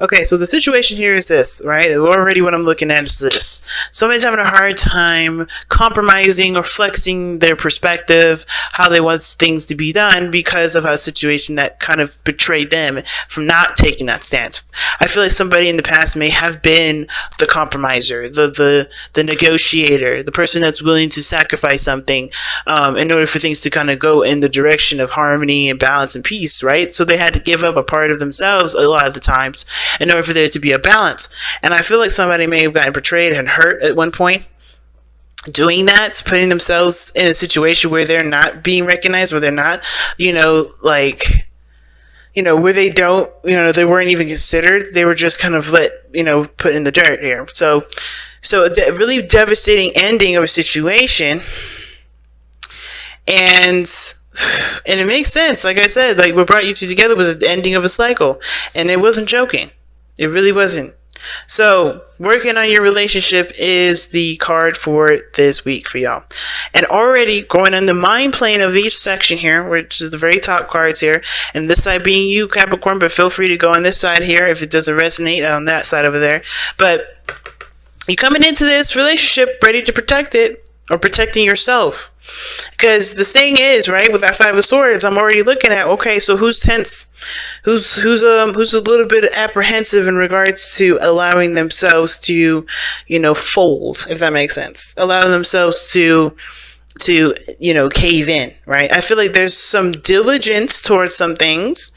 Okay, so the situation here is this, right? Already what I'm looking at is this. Somebody's having a hard time compromising or flexing their perspective, how they want things to be done because of a situation that kind of betrayed them from not taking that stance. I feel like somebody in the past may have been the compromiser, the negotiator, the person that's willing to sacrifice something in order for things to kind of go in the direction of harmony and balance and peace, right? So they had to give up a part of themselves a lot of the times in order for there to be a balance. And I feel like somebody may have gotten betrayed and hurt at one point doing that, putting themselves in a situation where they're not being recognized, where they're not, where they don't, they weren't even considered. They were just kind of put in the dirt here. So a really devastating ending of a situation. And it makes sense. Like I said, like what brought you two together was the ending of a cycle. And it wasn't joking. It really wasn't. So working on your relationship is the card for this week for y'all. And already going on the mind plane of each section here, which is the very top cards here, and this side being you, Capricorn, but feel free to go on this side here if it doesn't resonate on that side over there. But you're coming into this relationship ready to protect it, or protecting yourself. Because the thing is, right, with that Five of Swords, I'm already looking at, okay, so who's tense? Who's a little bit apprehensive in regards to allowing themselves to, fold, if that makes sense. Allowing themselves to cave in, right? I feel like there's some diligence towards some things,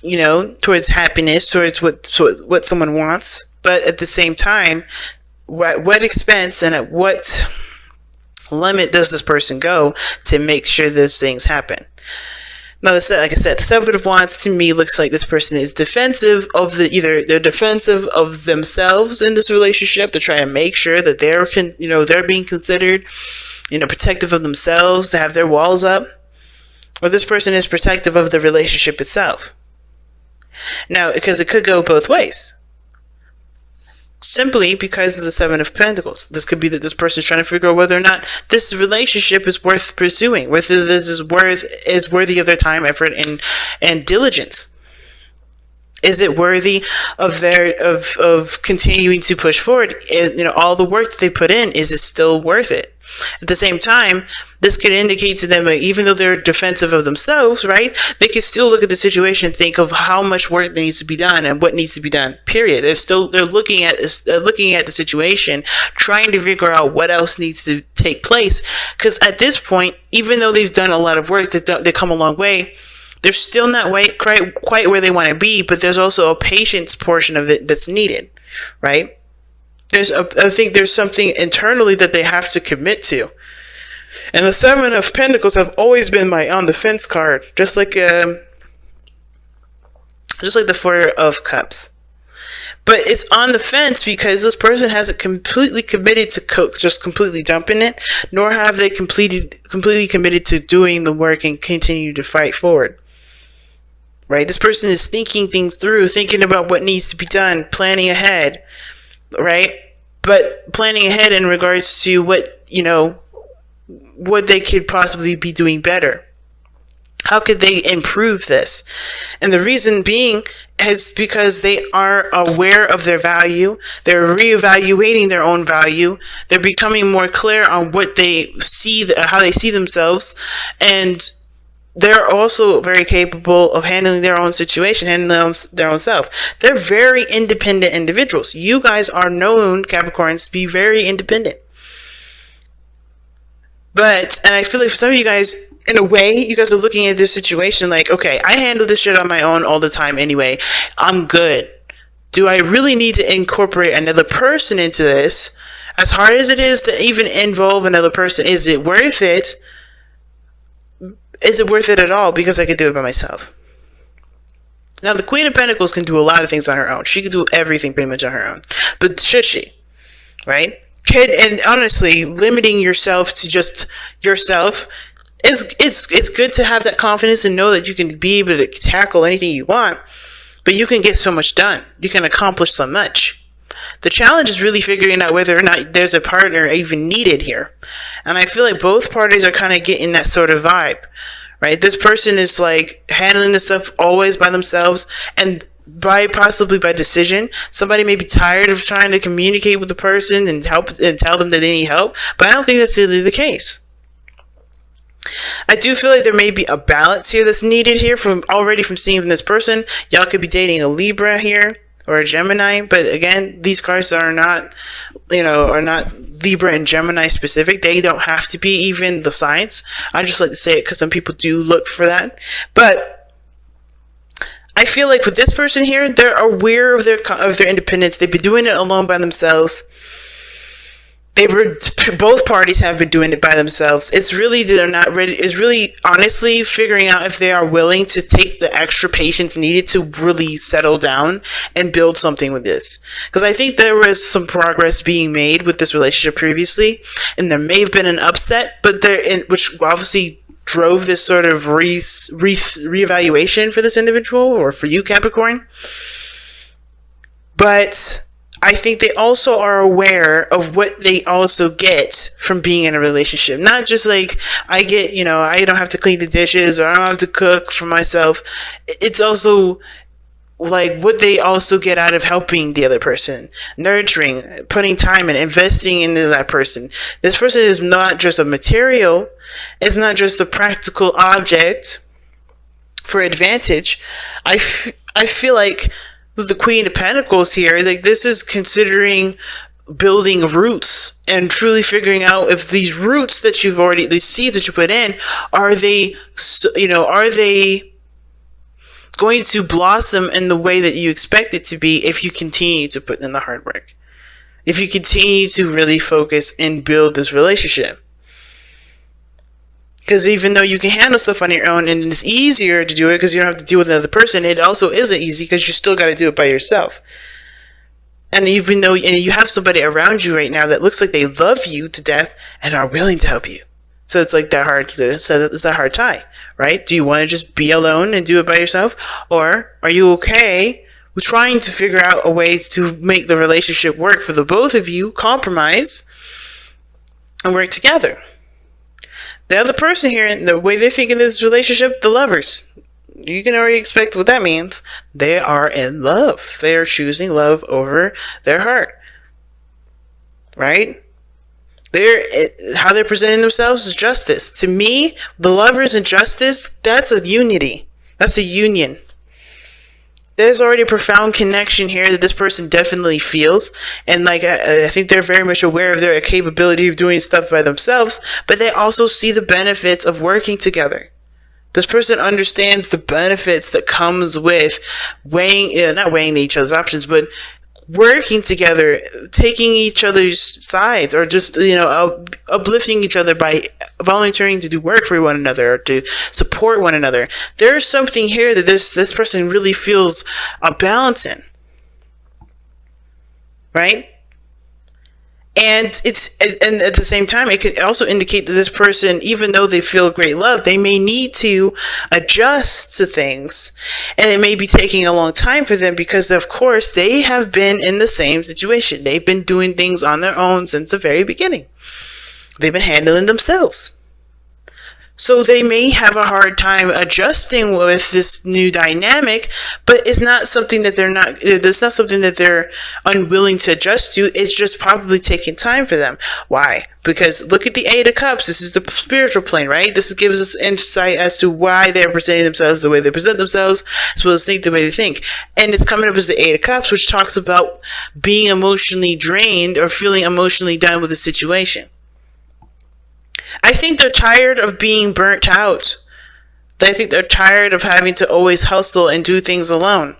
towards happiness, towards what someone wants. But at the same time, what expense and at what limit does this person go to make sure those things happen? Now, like I said, the Seven of Wands to me looks like this person is defensive of either they're defensive of themselves in this relationship to try to make sure that they're being considered, protective of themselves, to have their walls up, or this person is protective of the relationship itself. Now, because it could go both ways. Simply because of the Seven of Pentacles. This could be that this person is trying to figure out whether or not this relationship is worth pursuing, whether this is worthy of their time, effort, and diligence. Is it worthy of of continuing to push forward? All the work that they put in, is it still worth it? At the same time, this could indicate to them, even though they're defensive of themselves, right, they can still look at the situation and think of how much work needs to be done and what needs to be done, period. They're looking at the situation, trying to figure out what else needs to take place. Because at this point, even though they've done a lot of work, they've come a long way, they're still not quite where they want to be, but there's also a patience portion of it that's needed, right? I think there's something internally that they have to commit to. And the Seven of Pentacles have always been my on the fence card, just like the Four of Cups. But it's on the fence because this person hasn't completely committed to just completely dumping it, nor have they completely committed to doing the work and continue to fight forward. Right? This person is thinking things through, thinking about what needs to be done, planning ahead, right? But planning ahead in regards to what they could possibly be doing better. How could they improve this? And the reason being is because they are aware of their value. They're reevaluating their own value. They're becoming more clear on what they see, how they see themselves, and they're also very capable of handling their own situation, handling their own self. They're very independent individuals. You guys are known, Capricorns, to be very independent. And I feel like for some of you guys, in a way, you guys are looking at this situation like, okay, I handle this shit on my own all the time anyway. I'm good. Do I really need to incorporate another person into this? As hard as it is to even involve another person, is it worth it? Is it worth it at all? Because I could do it by myself. Now, the Queen of Pentacles can do a lot of things on her own. She can do everything pretty much on her own. But should she? Right? And honestly, limiting yourself to just yourself, it's good to have that confidence and know that you can be able to tackle anything you want. But you can get so much done. You can accomplish so much. The challenge is really figuring out whether or not there's a partner even needed here. And I feel like both parties are kind of getting that sort of vibe, right? This person is like handling this stuff always by themselves, and possibly by decision. Somebody may be tired of trying to communicate with the person and help and tell them that they need help, but I don't think that's really the case. I do feel like there may be a balance here that's needed here from seeing from this person. Y'all could be dating a Libra here or a Gemini, but again, these cards are not Libra and Gemini specific. They don't have to be even the signs. I just like to say it because some people do look for that. But I feel like with this person here, they're aware of their independence. They've been doing it alone by themselves. Both parties have been doing it by themselves. It's really they're not ready. It's really honestly figuring out if they are willing to take the extra patience needed to really settle down and build something with this. Because I think there was some progress being made with this relationship previously, and there may have been an upset, but which obviously drove this sort of reevaluation for this individual or for you, Capricorn. But I think they also are aware of what they also get from being in a relationship. Not just like, I get, I don't have to clean the dishes or I don't have to cook for myself. It's also like what they also get out of helping the other person, nurturing, putting time and investing into that person. This person is not just a material. It's not just a practical object for advantage. I feel like the Queen of Pentacles here, like this is considering building roots and truly figuring out if these roots that these seeds that you put in, are they going to blossom in the way that you expect it to be if you continue to put in the hard work, if you continue to really focus and build this relationship. Because even though you can handle stuff on your own and it's easier to do it because you don't have to deal with another person, it also isn't easy because you still got to do it by yourself. And even though you have somebody around you right now that looks like they love you to death and are willing to help you. So it's like it's a hard tie, right? Do you want to just be alone and do it by yourself? Or are you okay with trying to figure out a way to make the relationship work for the both of you, compromise, and work together? The other person here, the way they think in this relationship, the lovers, you can already expect what that means. They are in love. They are choosing love over their heart. Right? How they're presenting themselves is justice. To me, the lovers and justice, that's a unity. That's a union. There's already a profound connection here that this person definitely feels. And like, I think they're very much aware of their capability of doing stuff by themselves, but they also see the benefits of working together. This person understands the benefits that comes with not weighing each other's options, but working together, taking each other's sides, or just, uplifting each other by volunteering to do work for one another or to support one another. There's something here that this person really feels a balance in. Right? And at the same time, it could also indicate that this person, even though they feel great love, they may need to adjust to things. And it may be taking a long time for them because, of course, they have been in the same situation. They've been doing things on their own since the very beginning. They've been handling themselves. So they may have a hard time adjusting with this new dynamic, but it's not something that it's not something that they're unwilling to adjust to. It's just probably taking time for them. Why? Because look at the Eight of Cups. This is the spiritual plane, right? This gives us insight as to why they're presenting themselves the way they present themselves, as well as think the way they think. And it's coming up as the Eight of Cups, which talks about being emotionally drained or feeling emotionally done with the situation. I think they're tired of being burnt out. I think they're tired of having to always hustle and do things alone.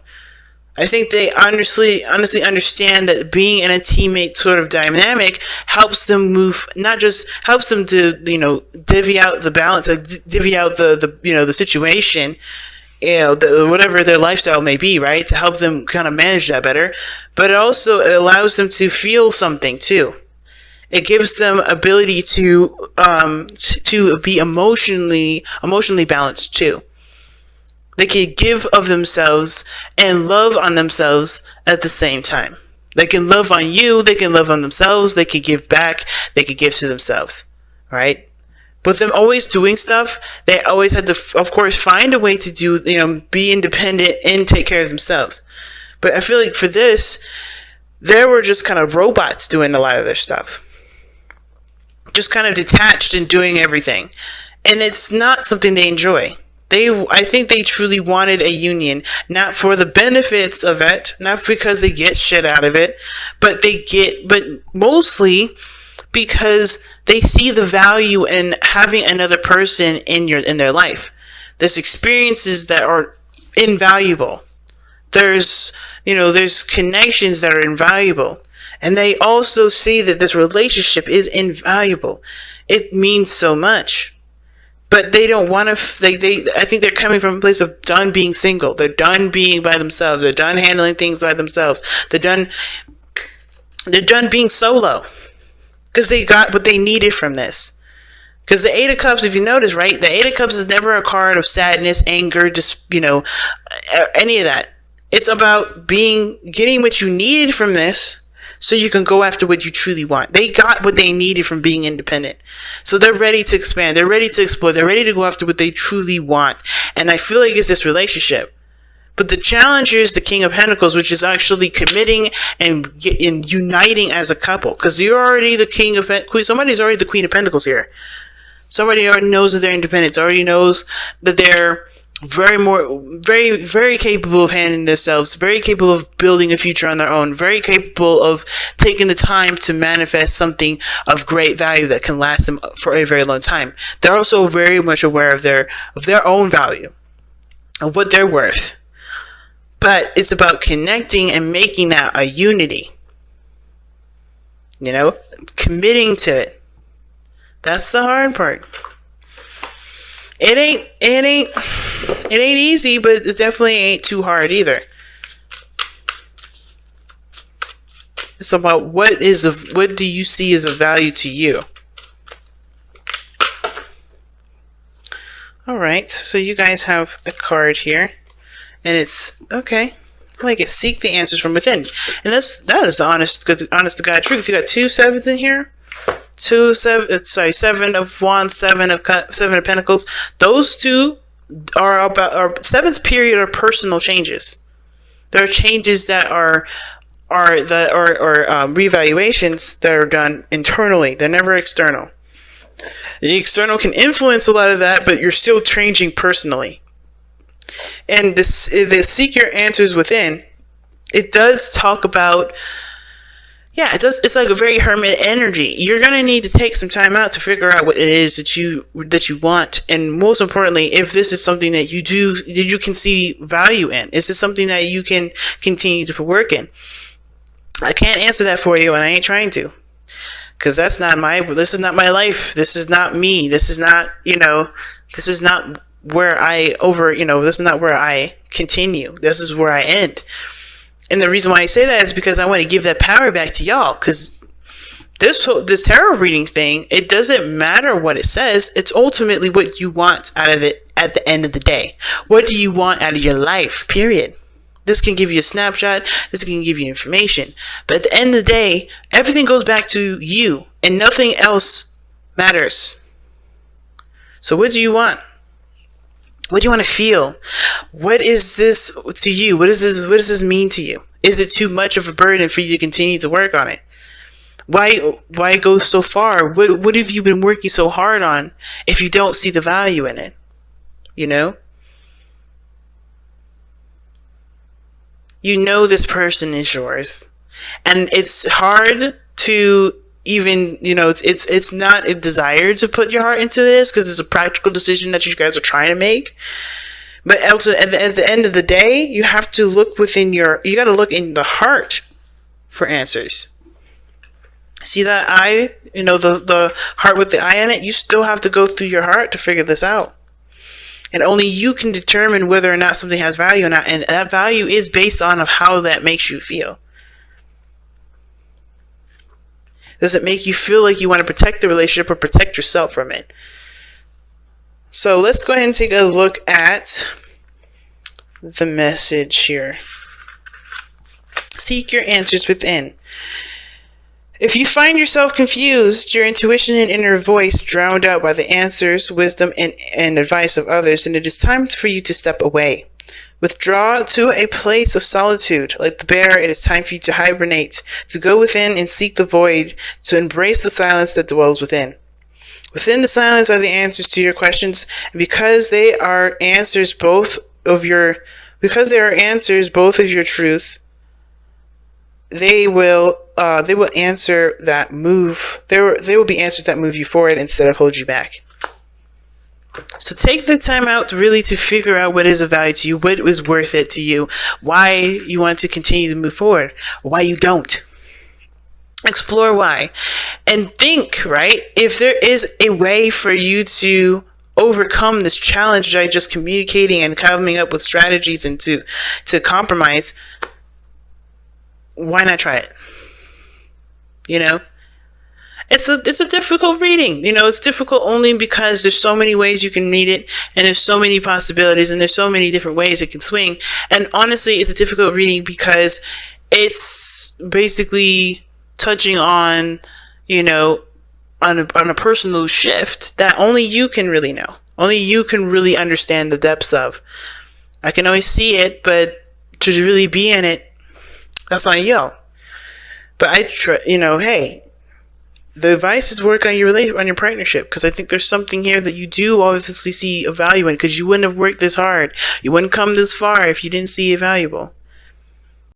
I think they honestly understand that being in a teammate sort of dynamic helps them move, not just helps them to, divvy out the balance, divvy out the situation, whatever their lifestyle may be, right? To help them kind of manage that better. But it also allows them to feel something too. It gives them ability to be emotionally balanced too. They can give of themselves and love on themselves at the same time. They can love on you. They can love on themselves. They can give back. They can give to themselves, right? with them always doing stuff, they always had to, of course, find a way to do, be independent and take care of themselves. But I feel like for this, they were just kind of robots doing a lot of their stuff. Just kind of detached and doing everything. And it's not something they enjoy. I think they truly wanted a union, not for the benefits of it, not because they get shit out of it, but mostly because they see the value in having another person in their life. There's experiences that are invaluable. There's connections that are invaluable. And they also see that this relationship is invaluable. It means so much. But they don't want to, I think they're coming from a place of done being single. They're done being by themselves. They're done handling things by themselves. They're done being solo. Because they got what they needed from this. Because the Eight of Cups, if you notice, right? The Eight of Cups is never a card of sadness, anger, just, any of that. It's about getting what you needed from this, so you can go after what you truly want. They got what they needed from being independent. So they're ready to expand. They're ready to explore. They're ready to go after what they truly want. And I feel like it's this relationship. But the challenge is the King of Pentacles, which is actually committing and uniting as a couple. Because you're already the King of Pentacles. Somebody's already the Queen of Pentacles here. Somebody already knows that they're independent. Already knows that they're very, very capable of handling themselves, very capable of building a future on their own, very capable of taking the time to manifest something of great value that can last them for a very long time. They're also very much aware of their own value, of what they're worth. But it's about connecting and making that a unity. Committing to it. That's the hard part. It ain't easy, but it definitely ain't too hard either. It's about what do you see as a value to you? All right, so you guys have a card here, and it's okay. I like it. Seek the answers from within, and that is the honest to God truth. You got 2 sevens in here. 7 of Wands, 7 of Pentacles. Those two are sevens period are personal changes. There are changes that are reevaluations that are done internally. They're never external. The external can influence a lot of that, but you're still changing personally. And the seek your answers within. It does talk about. Yeah, it does. It's like a very hermit energy. You're gonna need to take some time out to figure out what it is that you want, and most importantly, if this is something that you can see value in. Is this something that you can continue to put work in? I can't answer that for you, and I ain't trying to, because this is not my life. This is not me. This is not This is not where This is not where I continue. This is where I end. And the reason why I say that is because I want to give that power back to y'all. Because this tarot reading thing, it doesn't matter what it says. It's ultimately what you want out of it at the end of the day. What do you want out of your life, period? This can give you a snapshot. This can give you information. But at the end of the day, everything goes back to you. And nothing else matters. So what do you want? What do you want to feel? What is this to you? What does this mean to you? Is it too much of a burden for you to continue to work on it? Why go so far? What have you been working so hard on if you don't see the value in it? You know this person is yours. And it's hard to even, it's not a desire to put your heart into this because it's a practical decision that you guys are trying to make. But also, at the end of the day, you have to look you got to look in the heart for answers. See that eye, the heart with the eye in it? You still have to go through your heart to figure this out. And only you can determine whether or not something has value or not. And that value is based on how that makes you feel. Does it make you feel like you want to protect the relationship or protect yourself from it? So let's go ahead and take a look at the message here. Seek your answers within. If you find yourself confused, your intuition and inner voice drowned out by the answers, wisdom, and advice of others, then it is time for you to step away. Withdraw to a place of solitude. Like the bear, it is time for you to hibernate, to go within and seek the void, to embrace the silence that dwells within. Within the silence are the answers to your questions, and because they are answers both of your truths, they will answer that move. They will be answers that move you forward instead of hold you back. So take the time out to figure out what is of value to you, what is worth it to you, why you want to continue to move forward, why you don't. Explore why. And think, right, if there is a way for you to overcome this challenge by just communicating and coming up with strategies and to compromise, why not try it? You know? It's a difficult reading. You know, it's difficult only because there's so many ways you can read it, and there's so many possibilities, and there's so many different ways it can swing. And honestly, it's a difficult reading because it's basically touching on, you know, on a personal shift that only you can really know. Only you can really understand the depths of. I can always see it, but to really be in it, that's on you. But hey, the advice is work on your partnership, because I think there's something here that you do obviously see a value in, because you wouldn't have worked this hard. You wouldn't come this far if you didn't see it valuable.